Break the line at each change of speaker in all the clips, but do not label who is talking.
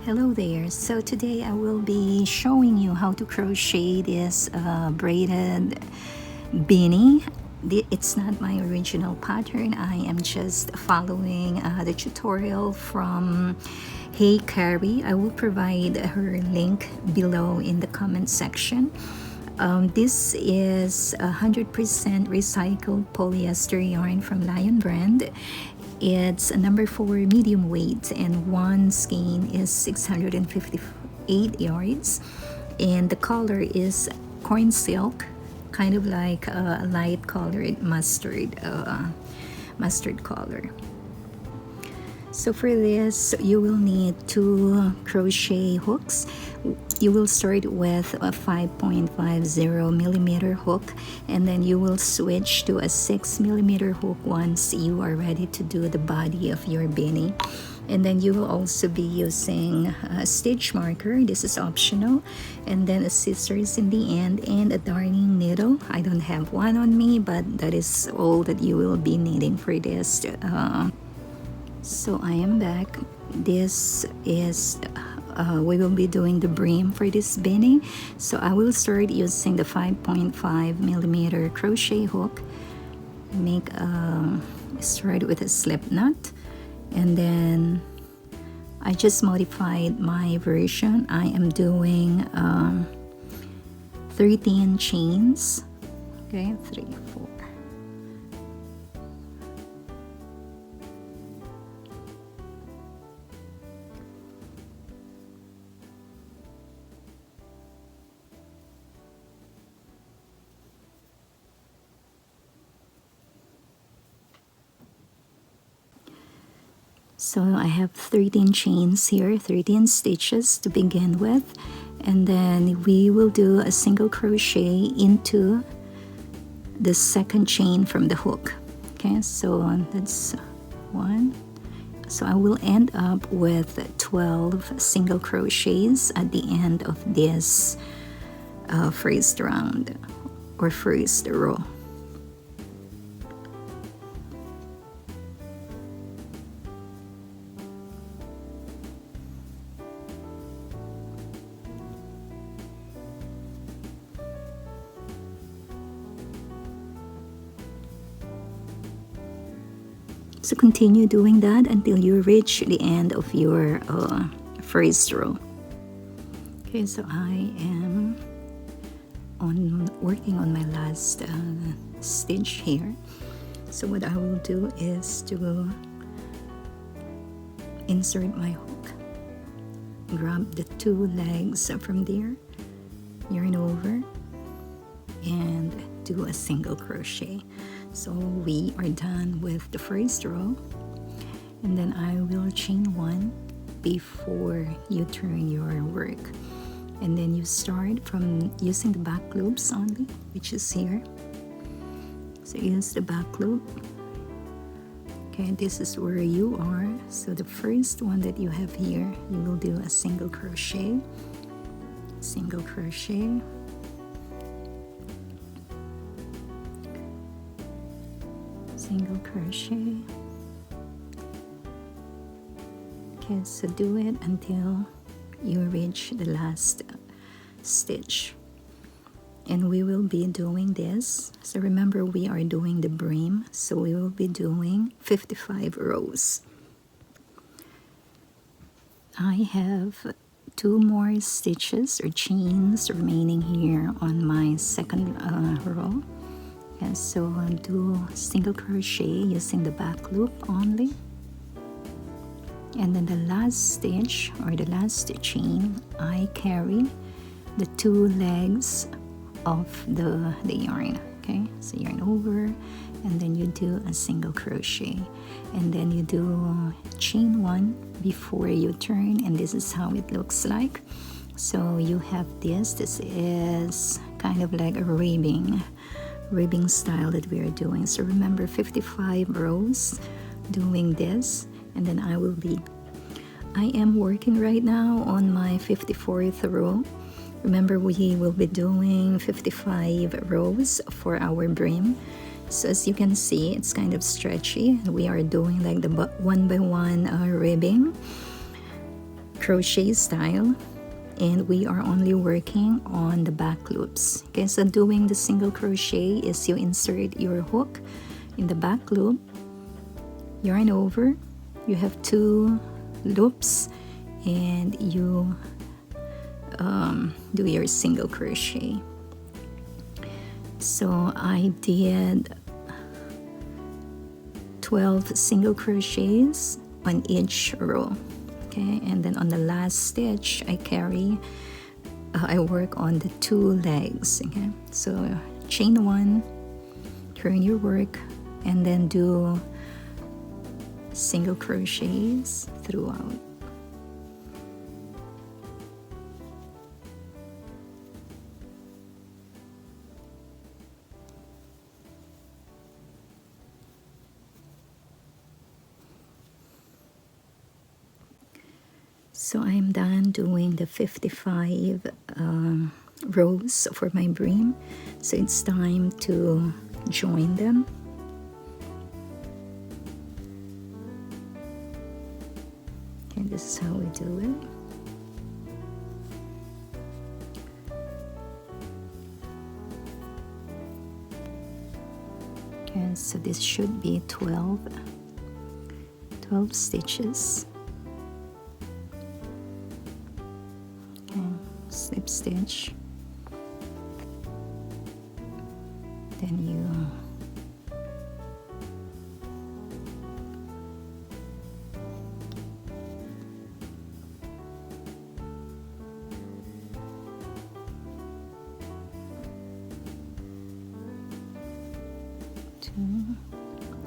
Hello there. So today I will be showing you how to crochet this braided beanie. It's not my original pattern. I am just following the tutorial from Hey Carrie. I will provide her link below in the comment section. This is 100% recycled polyester yarn from Lion brand. It's a number 4 medium weight, and one skein is 658 yards, and the color is corn silk, kind of like a light colored mustard color. So for this, you will need 2 crochet hooks. You will start with a 5.50 millimeter hook, and then you will switch to a 6 millimeter hook once you are ready to do the body of your beanie. And then you will also be using a stitch marker. This is optional. And then a scissors in the end and a darning needle. I don't have one on me, but that is all that you will be needing for this. So I am back. This is we will be doing the brim for this beanie. So I will start using the 5.5 millimeter crochet hook. Start with a slip knot, and then I just modified my version. I am doing 13 chains. Okay, 3, 4. So I have 13 chains here, 13 stitches to begin with, and then we will do a single crochet into the second chain from the hook. Okay, so that's 1. So I will end up with 12 single crochets at the end of this first round or first row. So continue doing that until you reach the end of your first row. Okay, so I am working on my last stitch here. So what I will do is to insert my hook, grab the 2 legs from there, yarn over, and do a single crochet. So we are done with the first row, and then I will chain 1 before you turn your work, and then you start from using the back loops only, which is here. So use the back loop. Okay, this is where you are. So the first one that you have here, you will do a single crochet, single crochet, single crochet. Okay, so do it until you reach the last stitch, and we will be doing this. So remember, we are doing the brim, so we will be doing 55 rows. I have 2 more stitches or chains remaining here on my second row. And so I'll do single crochet using the back loop only, and then the last stitch or the last chain, I carry the 2 legs of the yarn. Okay, so yarn over, and then you do a single crochet, and then you do chain 1 before you turn, and this is how it looks like. So you have this is kind of like a ribbing style that we are doing. So remember, 55 rows doing this, and then I am working right now on my 54th row. Remember, we will be doing 55 rows for our brim. So as you can see, it's kind of stretchy. We are doing like the 1 by 1 ribbing. crochet style, and we are only working on the back loops. Okay, so doing the single crochet is you insert your hook in the back loop, yarn over, you have 2 loops, and you do your single crochet. So I did 12 single crochets on each row. Okay, and then on the last stitch I work on the 2 legs. Okay, so chain 1, turn your work, and then do single crochets throughout. So I'm done doing the 55 rows for my brim. So it's time to join them. And this is how we do it. Okay, so this should be 12 stitches. Slip stitch, then you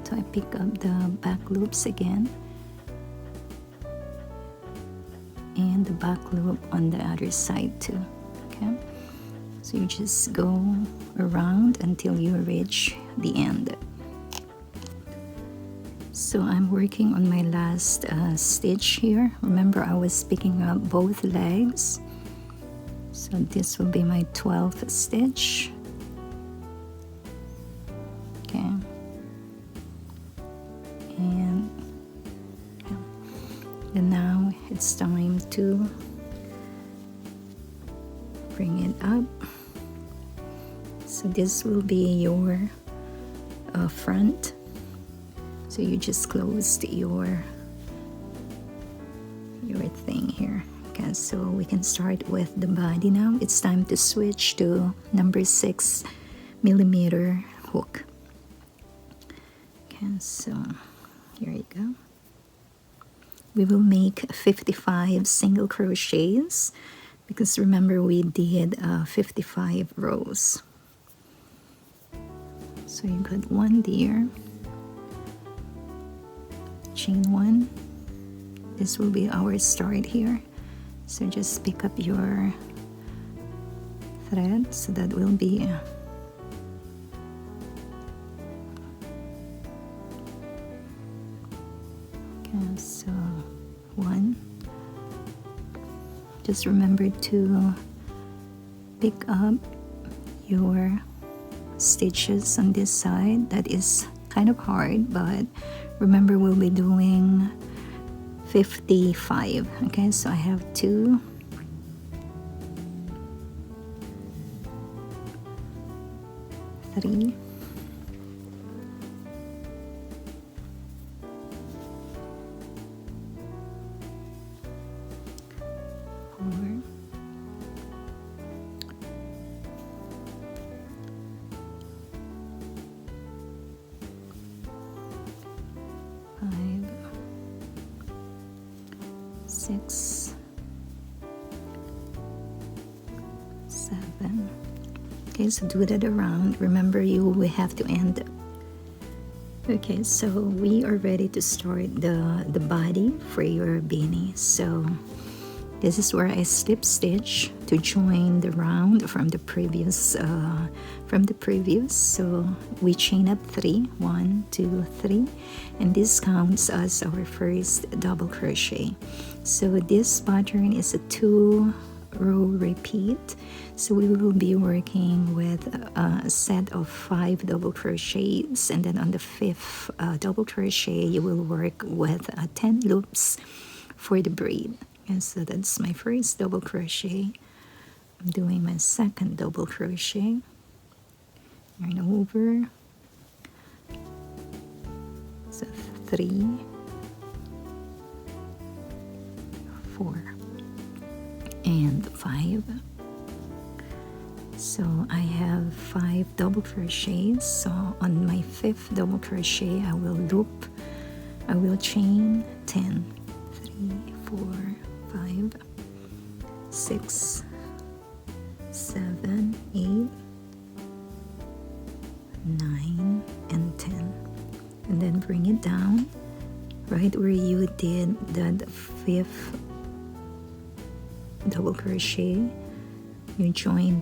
so I pick up the back loops again, and the back loop on the other side too. Okay, so you just go around until you reach the end. So I'm working on my last stitch here. Remember, I was picking up both legs, so this will be my 12th stitch. Okay, and now it's time to bring it up. So this will be your front. So you just closed your thing here. Okay, so we can start with the body now. It's time to switch to number 6mm hook. Okay, so here you go. We will make 55 single crochets because remember we did 55 rows. So you got 1 there, chain 1. This will be our start here. So just pick up your thread. So that will be okay, so 1. Just remember to pick up your stitches on this side. That is kind of hard, but remember we'll be doing 55. Okay, so I have 2, 3, 4, 5, 6, 7. Okay, so do that around. Remember, you will have to end. Okay, so we are ready to start the body for your beanie. So this is where I slip stitch to join the round from the previous. So we chain up 3, 1, 2, 3, and this counts as our first double crochet. So this pattern is a 2-row repeat. So we will be working with a set of 5 double crochets, and then on the 5th double crochet you will work with 10 loops for the braid. And so that's my first double crochet. I'm doing my second double crochet, yarn over, so 3, 4, and 5. So I have 5 double crochets. So on my 5th double crochet, I will chain 10, 3, 4, 5, 6, 7, 8, 9, and 10, and then bring it down right where you did that 5th double crochet. You join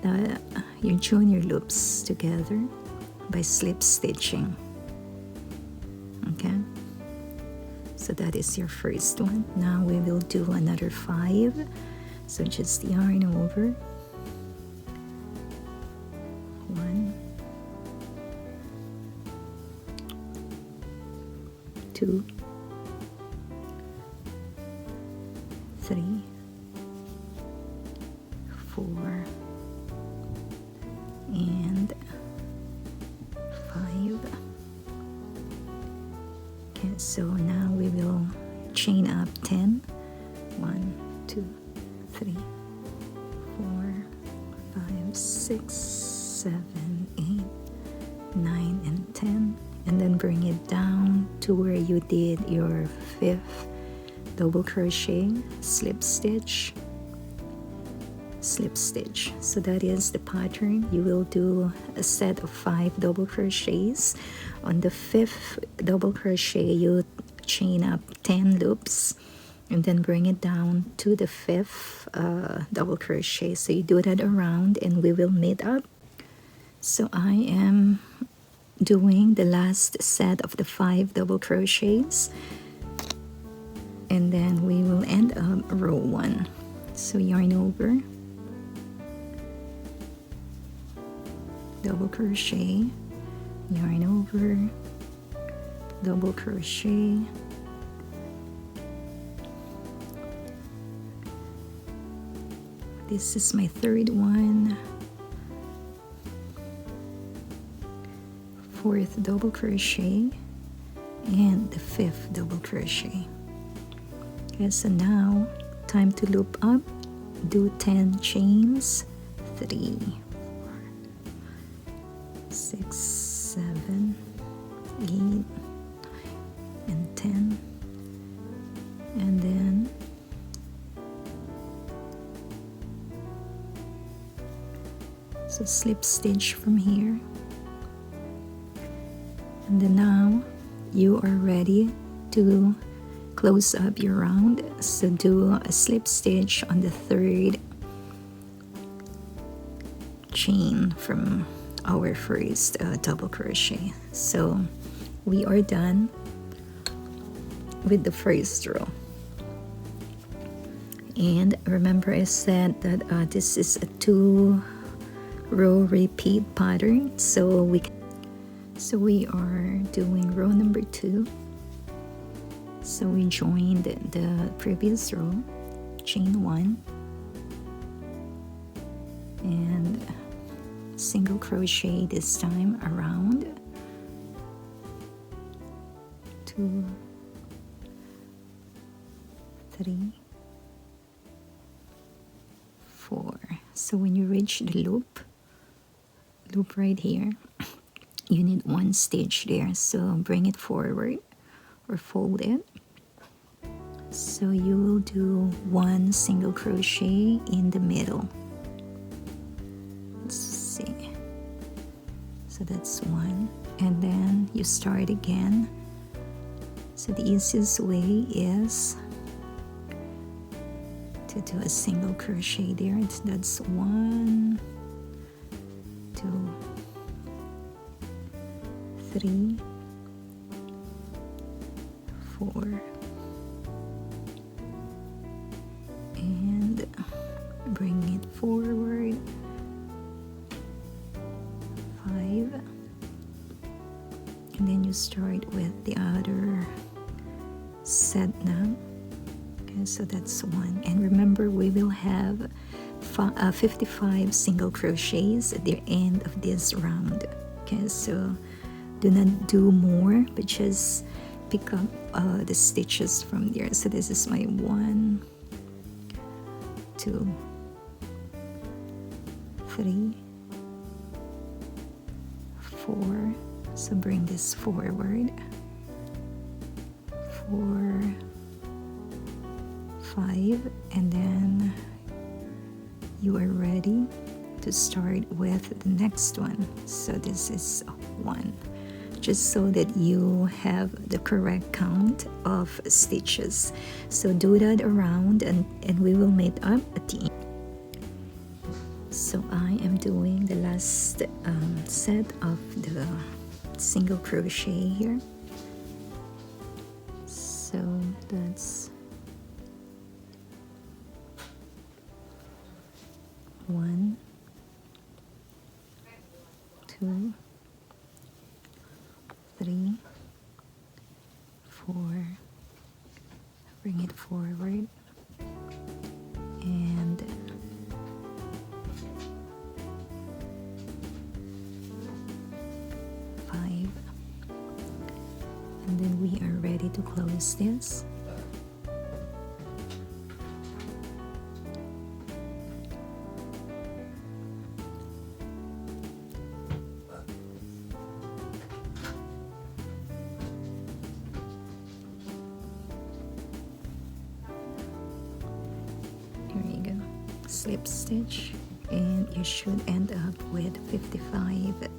your loops together by slip stitching. Okay, so that is your first one. Now we will do another 5. So just yarn over, 1, 2, 3, 4, and 5. Okay, so now we will chain up 10. 1, 2, 3, 4, 5, 6, 7, 8, 9, and 10, and then bring it down to where you did your 5th double crochet, slip stitch, slip stitch. So that is the pattern. You will do a set of 5 double crochets. On the 5th double crochet, you chain up 10 loops and then bring it down to the 5th double crochet. So you do that around and we will meet up. So I am doing the last set of the 5 double crochets, and then we will end up row 1. So yarn over, double crochet, yarn over, double crochet, this is my 3rd one, 4th double crochet, and the 5th double crochet. Okay, so now time to loop up. Do 10 chains, 3, 4, 6, 7, 8, and 10, and then so slip stitch from here, and then now you are ready to close up your round. So do a slip stitch on the 3rd chain from our first double crochet. So we are done with the first row. And remember I said that this is a 2-row repeat pattern. So we are doing row number 2. So we joined the previous row, chain 1, and single crochet this time around, 2, 3, 4. So when you reach the loop right here, you need 1 stitch there, so bring it forward or fold it. So you will do 1 single crochet in the middle. Let's see. So that's 1, and then you start again. So the easiest way is to do a single crochet there. That's 1, 2, 3, 4, and bring it forward, 5, and then you start with the other set now. Okay, Okay, so that's one. And remember, we will have 55 single crochets at the end of this round. Okay, so do not do more, but just pick up the stitches from there. So this is my 1, 2, 3, 4. So bring this forward. 4, 5, and then you are ready to start with the next one. So this is 1, just so that you have the correct count of stitches. So do that around, and we will meet up at the end. So I am doing the last set of the single crochet here. So that's 1, 2, 3, 4. Bring it forward, and 5, and then we are ready to close this. Slip stitch, and you should end up with 55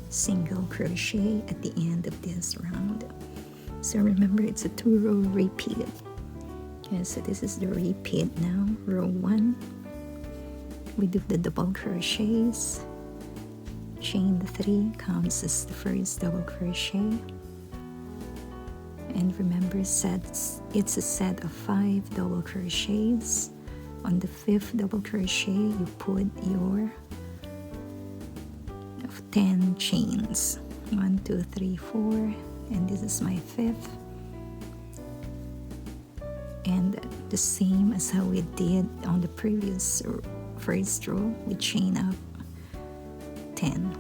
single crochet at the end of this round. So remember, it's a 2-row repeat. Okay, so this is the repeat now. Row 1, we do the double crochets, chain 3 counts as the first double crochet, and remember, it's a set of 5 double crochets. On the 5th double crochet, you put your 10 chains. 1, 2, 3, 4, and this is my 5th. And the same as how we did on the previous first row, we chain up 10.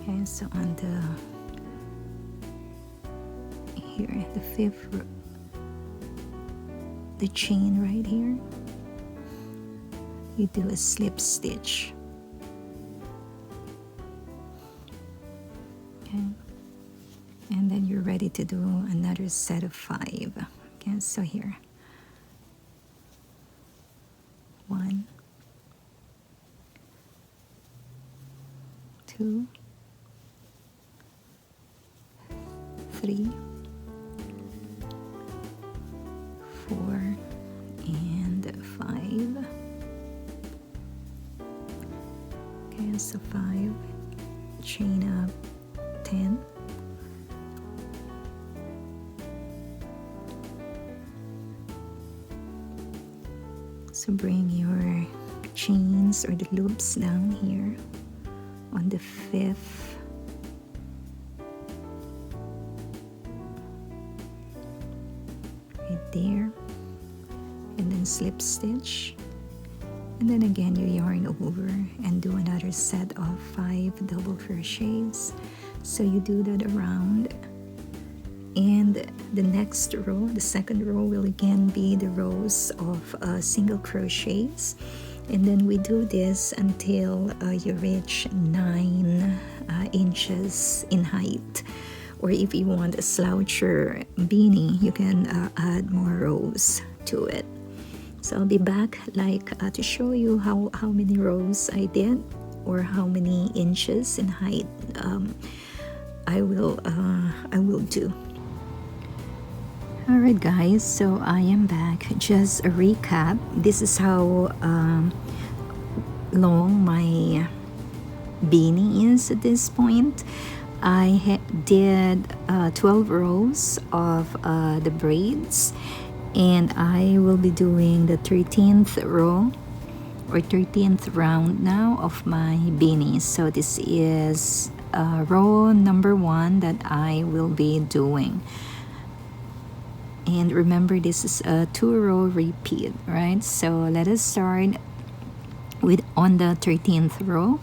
Okay, so on here, the 5th row, the chain right here, you do a slip stitch. Okay, and then you're ready to do another set of 5. Okay, so here, 1, 2, 3, 4, and 5. Okay, so 5, chain up 10, so bring your chains or the loops down here on the 5th. There, and then slip stitch, and then again you yarn over and do another set of 5 double crochets. So you do that around, and the next row, the second row, will again be the rows of single crochets, and then we do this until you reach 9 inches in height. Or if you want a sloucher beanie, you can add more rows to it. So I'll be back to show you how many rows I did, or how many inches in height I will do. Alright guys, so I am back. Just a recap. This is how long my beanie is at this point. I did 12 rows of the braids, and I will be doing the 13th row or 13th round now of my beanie. So this is row number 1 that I will be doing. And remember, this is a 2-row repeat, right? So let us start with on the 13th row,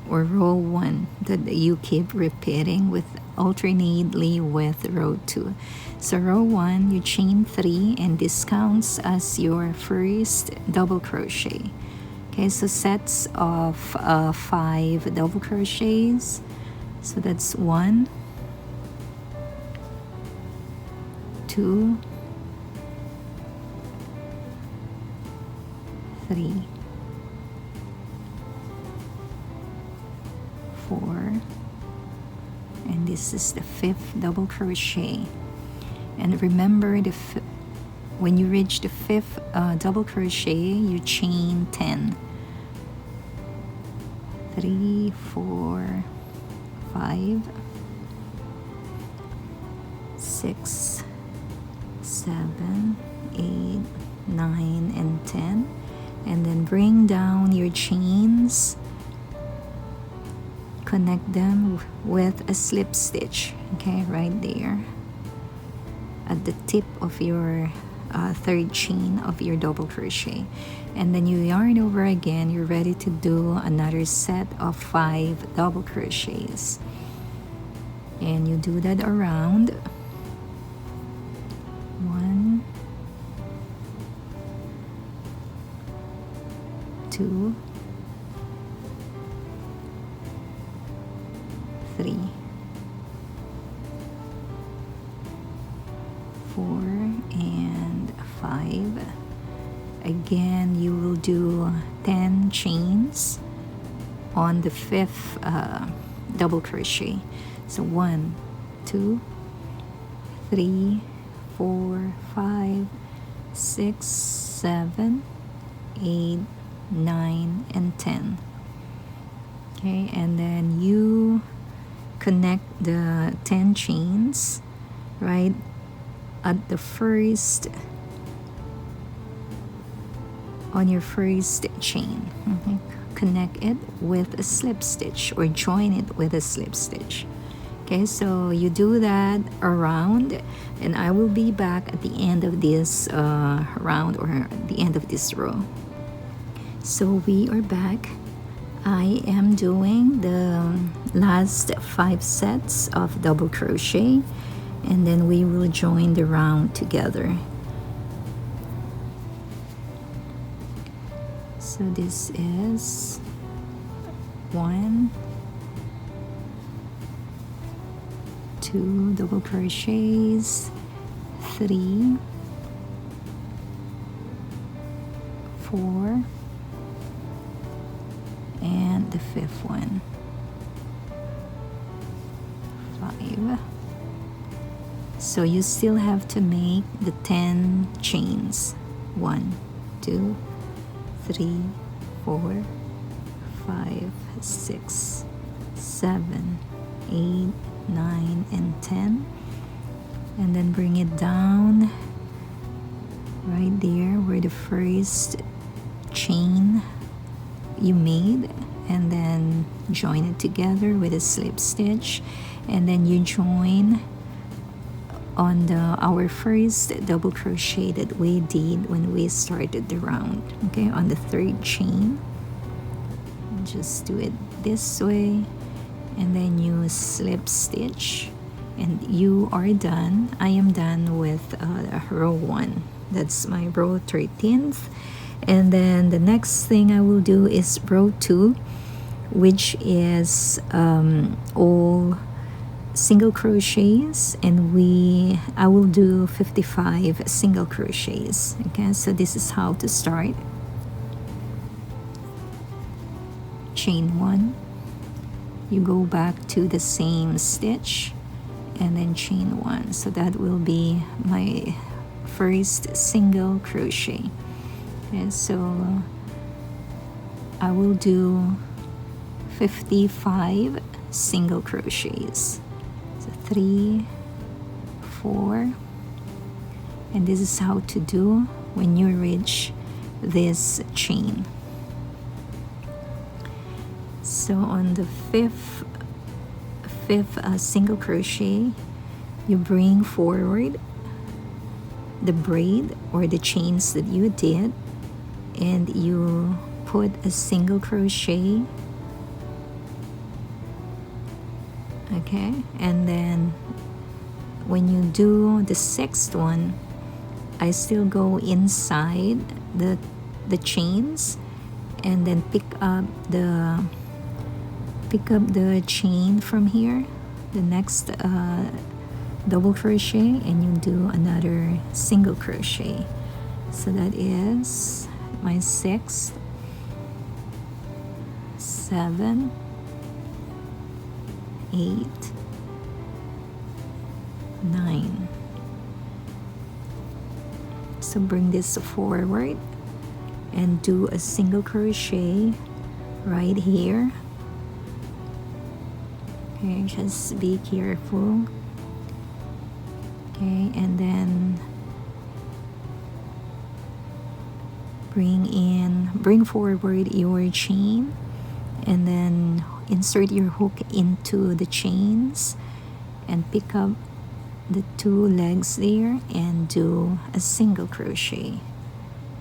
or row 1, that you keep repeating with alternately with row 2. So row 1, you chain 3, and this counts as your first double crochet. Okay, so sets of 5 double crochets. So that's 1, 2, 3, 4, and this is the 5th double crochet. And remember, when you reach the 5th double crochet, you chain 10. 3, 4, 5, 6, 7, 8, 9, and 10, and then bring down your chains, connect them with a slip stitch, okay, right there at the tip of your 3rd chain of your double crochet. And then you yarn over again. You're ready to do another set of 5 double crochets, and you do that around 1, 2, 3, 4, and 5. Again, you will do 10 chains on the 5th double crochet. So 1, 2, 3, 4, 5, 6, 7, 8, 9, and 10. Okay, and then you connect the 10 chains right at the first, on your first chain. Okay. Connect it with a slip stitch, or join it with a slip stitch. Okay, so you do that around, and I will be back at the end of this round, or at the end of this row. So we are back. I am doing the last 5 sets of double crochet, and then we will join the round together. So this is 1, 2 double crochets, 3, 4, and the 5th one, 5. So you still have to make the 10 chains. 1, 2, 3, 4, 5, 6, 7, 8, 9, and 10. And then bring it down right there where the first chain you made, and then join it together with a slip stitch, and then you join on our first double crochet that we did when we started the round. Okay, on the 3rd chain, just do it this way, and then you slip stitch, and you are done. I am done with row 1. That's my row 13th. And then the next thing I will do is row 2, which is all single crochets, and I will do 55 single crochets. Okay, so this is how to start. Chain 1, you go back to the same stitch, and then chain 1. So that will be my first single crochet. Okay, so I will do 55 single crochets. So 3, 4, and this is how to do when you reach this chain. So on the 5th fifth single crochet, you bring forward the braid or the chains that you did, and you put a single crochet, okay, and then when you do the sixth one, I still go inside the chains and then pick up the chain from here, the next double crochet, and you do another single crochet. So that is my 6th, 7, 8, 9. So bring this forward and do a single crochet right here. Okay, just be careful. Okay, and then bring forward your chain, and then insert your hook into the chains and pick up the 2 legs there and do a single crochet.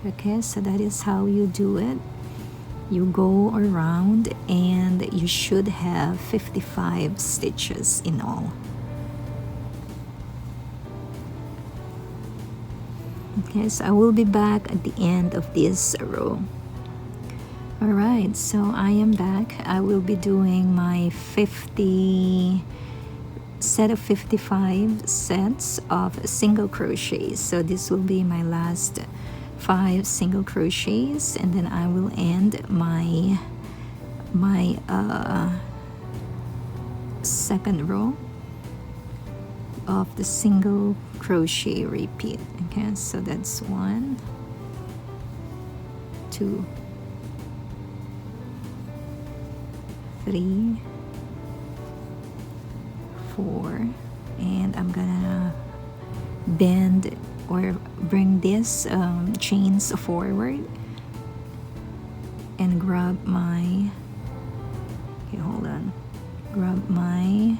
Okay, so that is how you do it. You go around and you should have 55 stitches in all. Okay, so I will be back at the end of this row. Alright, so I am back. I will be doing my 50 set of 55 sets of single crochets. So this will be my last 5 single crochets, and then I will end my second row of the single crochet repeat. Okay, so that's 1, 2, 3, 4, and I'm gonna bend or bring this chains forward and grab my, okay, hold on, grab my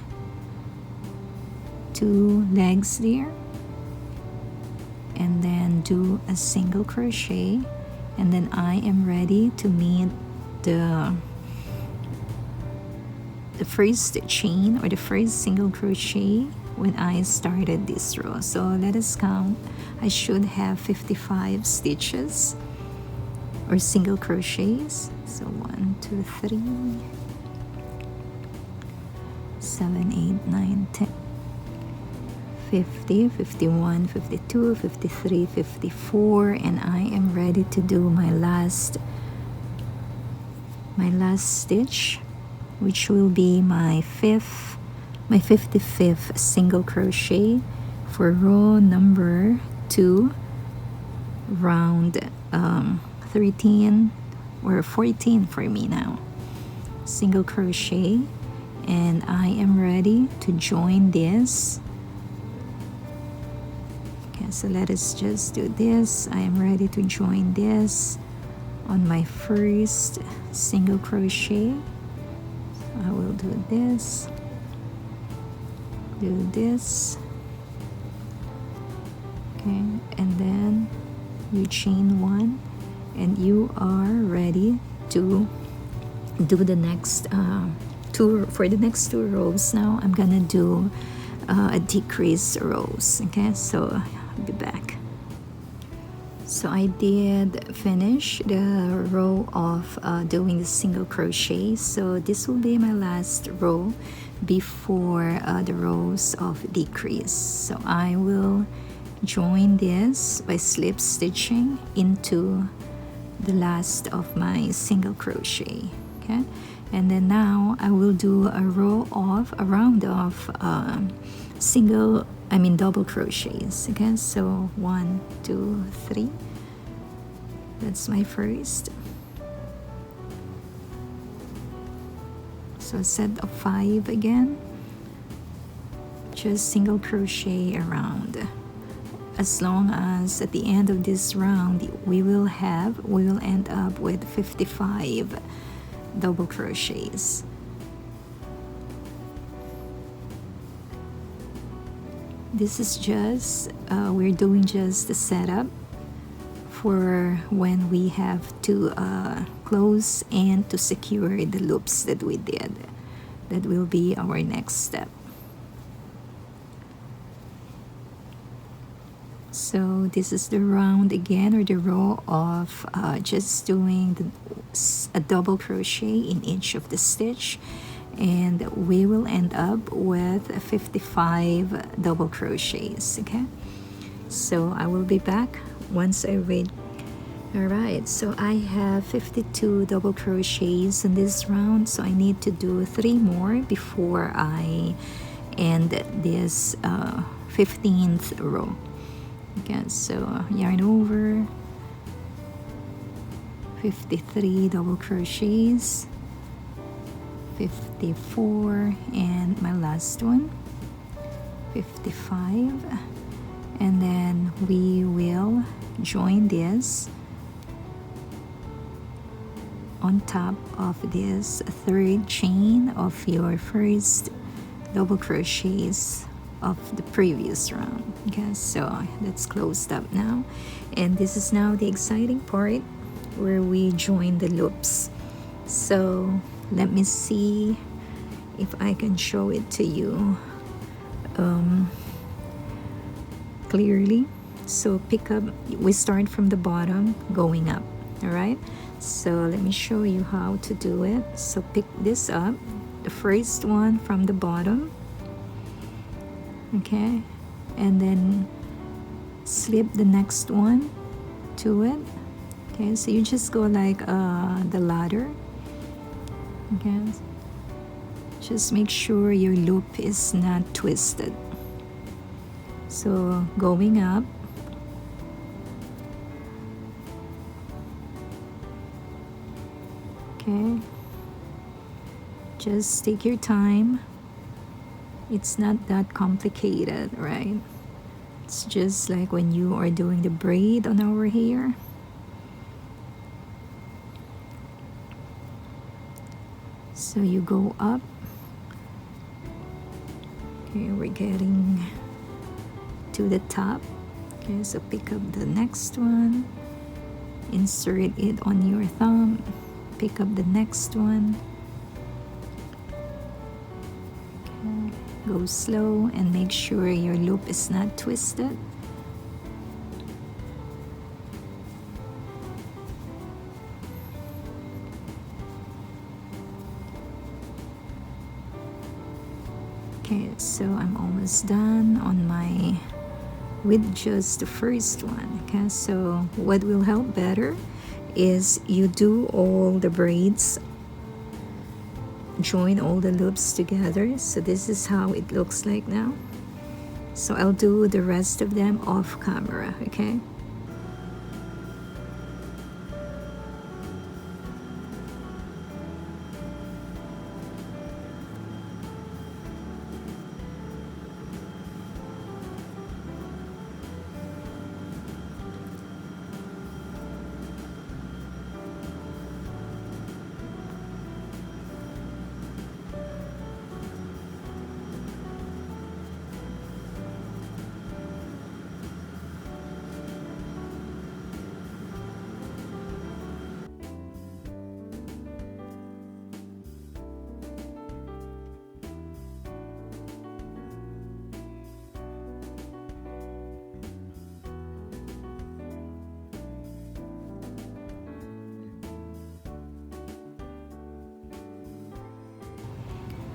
2 legs there, and then do a single crochet, and then I am ready to meet the first chain or the first single crochet when I started this row. So let us count. I should have 55 stitches or single crochets. So 1, 2, 3, 7, 8, 9, 10, 50, 51, 52, 53, 54, and I am ready to do my last stitch, which will be my 55th single crochet for row number 2, round 13 or 14 for me now. Single crochet, and I am ready to join this. Okay, so let us just do this. I am ready to join this on my first single crochet. I will do this, okay, and then you chain 1, and you are ready to do the next 2. For the next 2 rows now, I'm gonna do a decrease rows. Okay, so I'll be back. So I did finish the row of doing the single crochet, so this will be my last row before the rows of decrease. So I will join this by slip stitching into the last of my single crochet. Okay, and then now I will do a round of double crochets. Okay, so 1, 2, 3, that's my first. So a set of 5 again, just single crochet around, as long as at the end of this round we will end up with 55 double crochets. This is just we're doing just the setup for when we have to close and to secure the loops that we did. That will be our next step. So this is the round again, or the row of just doing a double crochet in each of the stitch, and we will end up with 55 double crochets. Okay, so I will be back once I read. All right, so I have 52 double crochets in this round, so I need to do 3 more before I end this 15th row. Okay, so yarn over, 53 double crochets, 54, and my last one, 55, and then we will join this on top of this third chain of your first double crochets of the previous round. Okay, so that's closed up now, and this is now the exciting part where we join the loops. So let me see if I can show it to you clearly. So pick up, we start from the bottom going up. All right, so let me show you how to do it. So pick this up, the first one from the bottom, okay, and then slip the next one to it. Okay, so you just go like the ladder. Okay, just make sure your loop is not twisted. So going up, okay, just take your time. It's not that complicated, right? It's just like when you are doing the braid on our hair. So you go up. Okay, we're getting to the top. Okay, so pick up the next one, insert it on your thumb, pick up the next one. Okay, go slow and make sure your loop is not twisted. Okay, so I'm almost done on my with just the first one. Okay, so what will help better is you do all the braids, join all the loops together. So this is how it looks like now. So I'll do the rest of them off camera. Okay.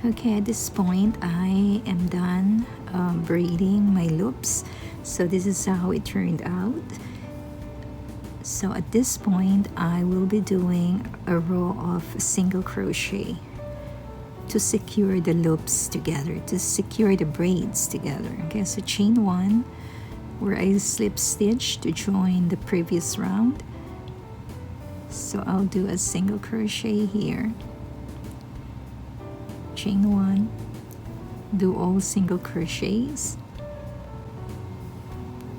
Okay, at this point I am done braiding my loops. So this is how it turned out. So at this point I will be doing a row of single crochet to secure the loops together, to secure the braids together. Okay, so chain 1 where I slip stitch to join the previous round. So I'll do a single crochet here, chain 1, do all single crochets.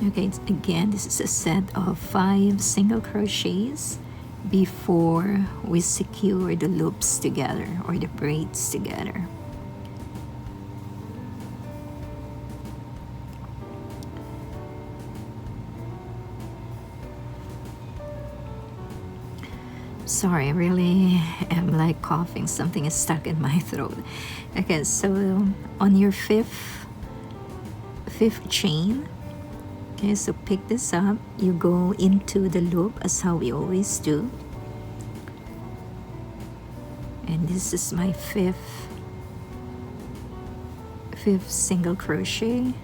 Okay, again, this is a set of 5 single crochets before we secure the loops together or the braids together. sorry, I really am like coughing. Something is stuck in my throat. Okay, so on your fifth chain, okay, so pick this up, you go into the loop as how we always do, and this is my fifth single crochet,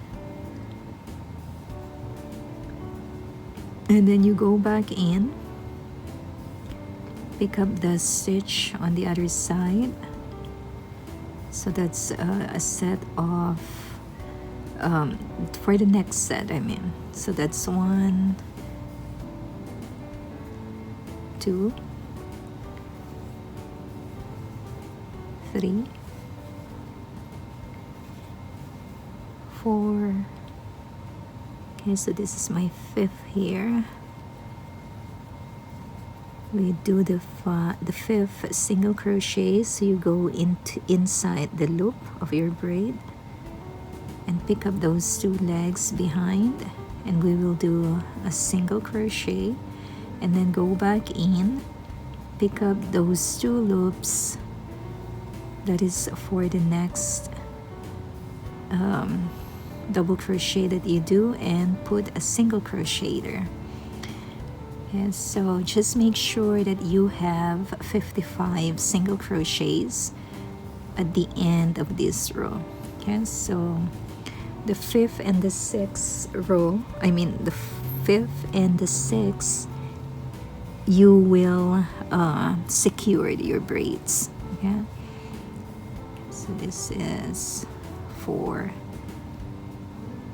and then you go back in, pick up the stitch on the other side. So that's a set of for the next set, I mean. So that's 1, 2, 3, 4. Okay, so this is my fifth here. We do the fifth single crochet, so you go inside the loop of your braid and pick up those 2 legs behind, and we will do a single crochet and then go back in, pick up those 2 loops that is for the next double crochet that you do, and put a single crochet there. And so just make sure that you have 55 single crochets at the end of this row. Okay, so the 5th and the 6th row, I mean the 5th and the 6th, you will secure your braids. Okay, so this is 4.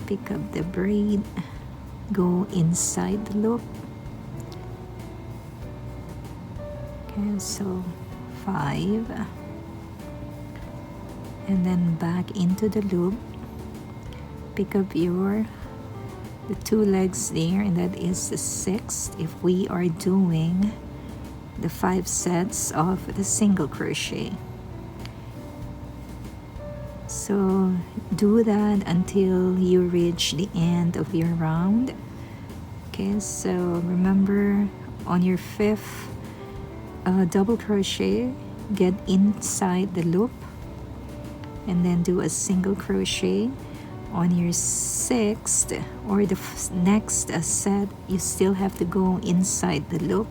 Pick up the braid, go inside the loop. Okay, so 5, and then back into the loop, pick up the 2 legs there, and that is the 6th if we are doing the 5 sets of the single crochet. So do that until you reach the end of your round. Okay, so remember, on your 5th double crochet, get inside the loop and then do a single crochet. On your 6th or the next set, you still have to go inside the loop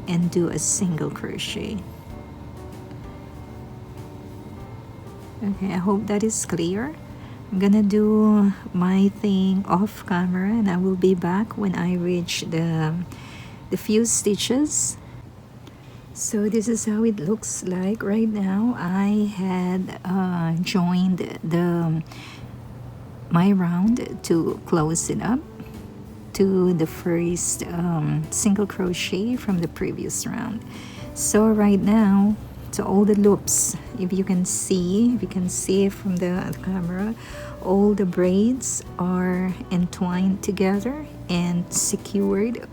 and do a single crochet. Okay, I hope that is clear. I'm gonna do my thing off camera, and I will be back when I reach the few stitches. So this is how it looks like right now. I had joined my round to close it up to the first single crochet from the previous round. So right now, so all the loops, if you can see from the camera, all the braids are entwined together and secured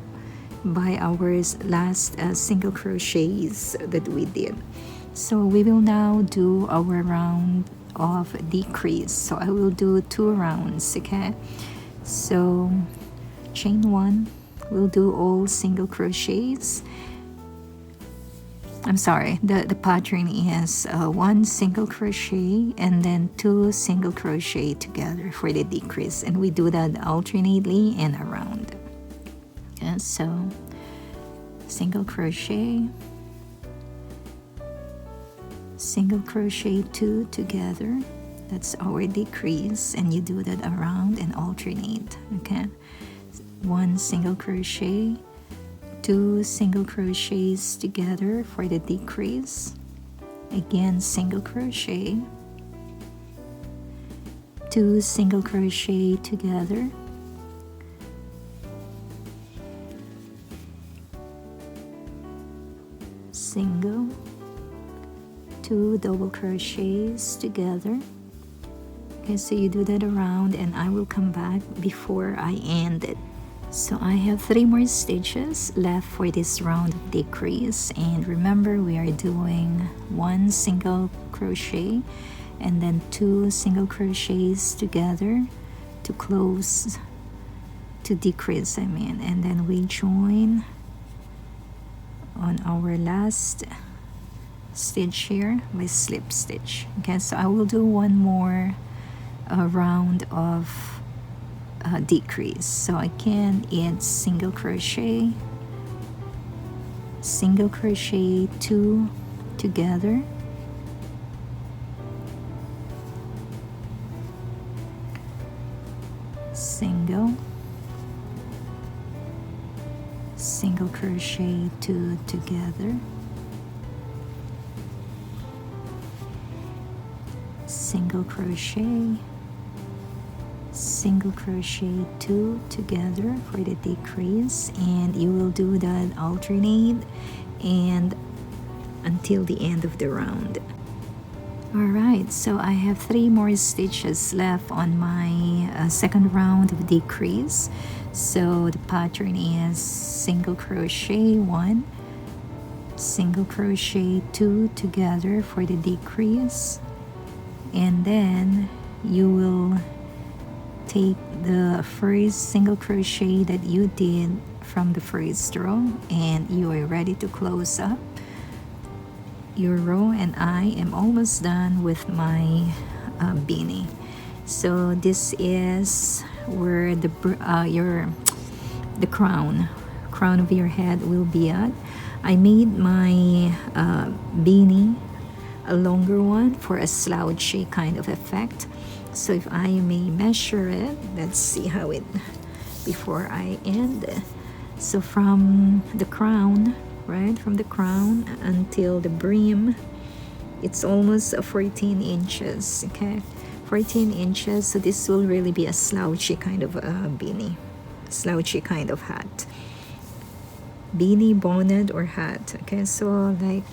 by our last single crochets that we did. So we will now do our round of decrease. So I will do 2 rounds. Okay, so chain 1, we'll do all single crochets. I'm sorry, the pattern is 1 single crochet and then 2 single crochet together for the decrease, and we do that alternately and around. Okay, so single crochet, single crochet 2 together, that's our decrease, and you do that around and alternate. Okay, 1 single crochet, 2 single crochets together for the decrease, again single crochet, 2 single crochet together, single, 2 double crochets together. Okay, so you do that around, and I will come back before I end it. So I have 3 more stitches left for this round of decrease, and remember, we are doing 1 single crochet and then 2 single crochets together to close, to decrease, and then we join on our last stitch here by slip stitch. Okay, so I will do one more round of decrease. So I can add single crochet, 2 together, single crochet, 2 together, single crochet, 2 together for the decrease, and you will do that alternate and until the end of the round. Alright, so I have 3 more stitches left on my second round of decrease. So the pattern is single crochet 1, single crochet 2 together for the decrease, and then you will take the first single crochet that you did from the first row, and you are ready to close up your row. And I am almost done with my beanie. So this is where the crown of your head will be at. I made my beanie a longer one for a slouchy kind of effect. So if I may measure it, let's see how it before I end. So from the crown, right, from the crown until the brim, it's almost 14 inches. Okay, 14 inches. So this will really be a slouchy kind of beanie, slouchy kind of hat, beanie, bonnet, or hat. Okay, so like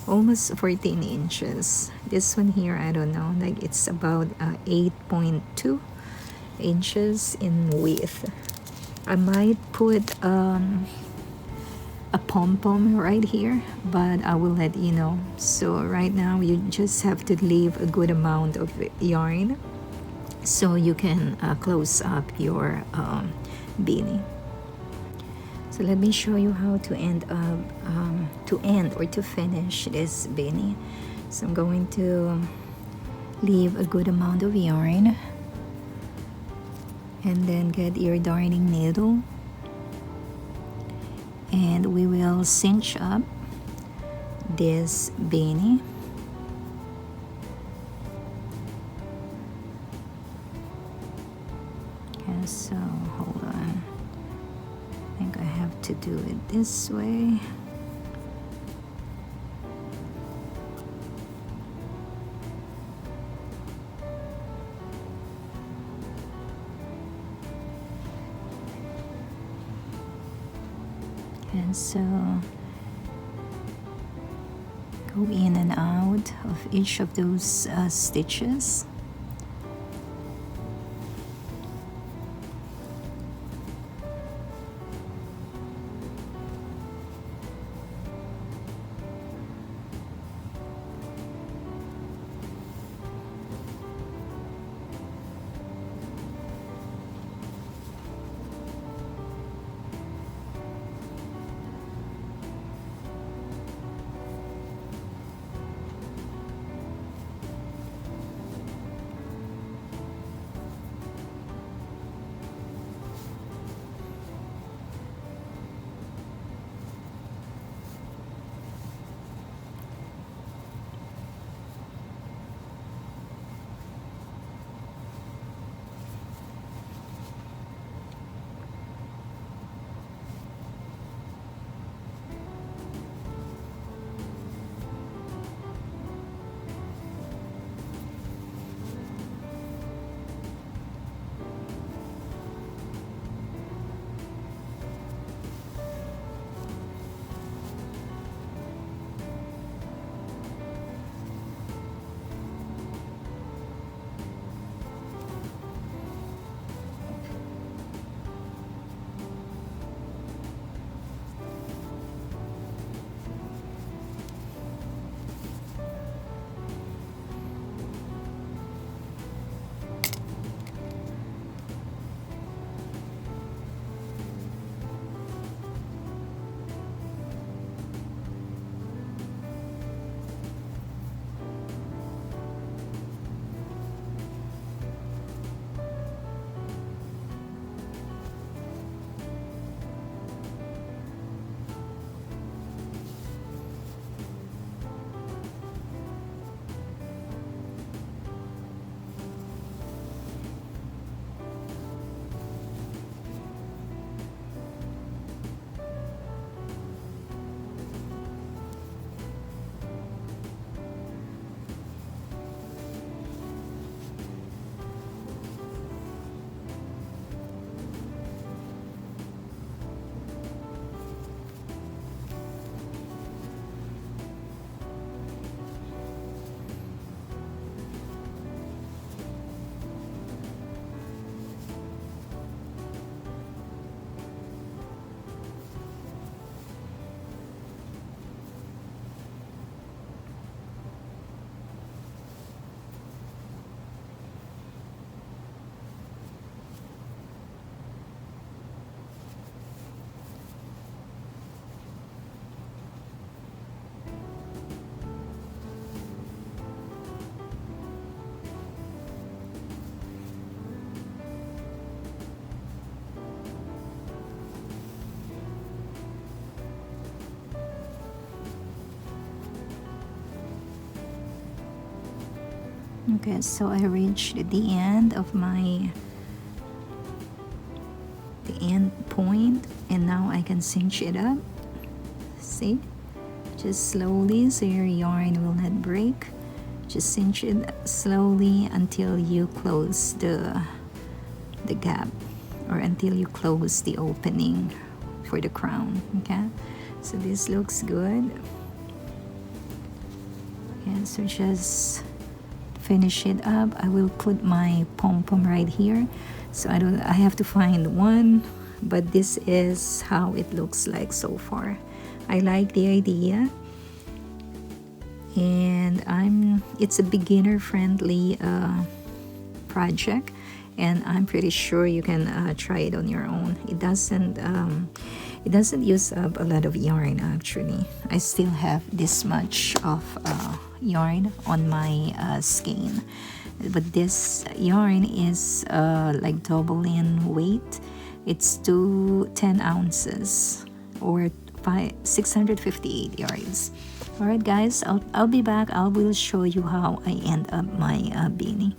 almost 14 inches. This one here, I don't know, like it's about 8.2 inches in width. I might put a pom-pom right here, but I will let you know. So right now you just have to leave a good amount of yarn so you can close up your beanie. So let me show you how to end or to finish this beanie. So I'm going to leave a good amount of yarn and then get your darning needle, and we will cinch up this beanie. Okay, so hold on. I think I have to do it this way. And so go in and out of each of those stitches. Okay, so I reached the end of my end point, and now I can cinch it up. See, just slowly so your yarn will not break. Just cinch it slowly until you close the gap, or until you close the opening for the crown. Okay, so this looks good. Okay, so just finish it up. I will put my pom-pom right here, so I have to find one, but this is how it looks like so far. I like the idea, and it's a beginner friendly project, and I'm pretty sure you can try it on your own. It doesn't use up a lot of yarn. Actually, I still have this much of yarn on my skein, but this yarn is like double in weight. It's 10 ounces, or 658 yards. All right, guys, I'll be back. I will show you how I end up my beanie.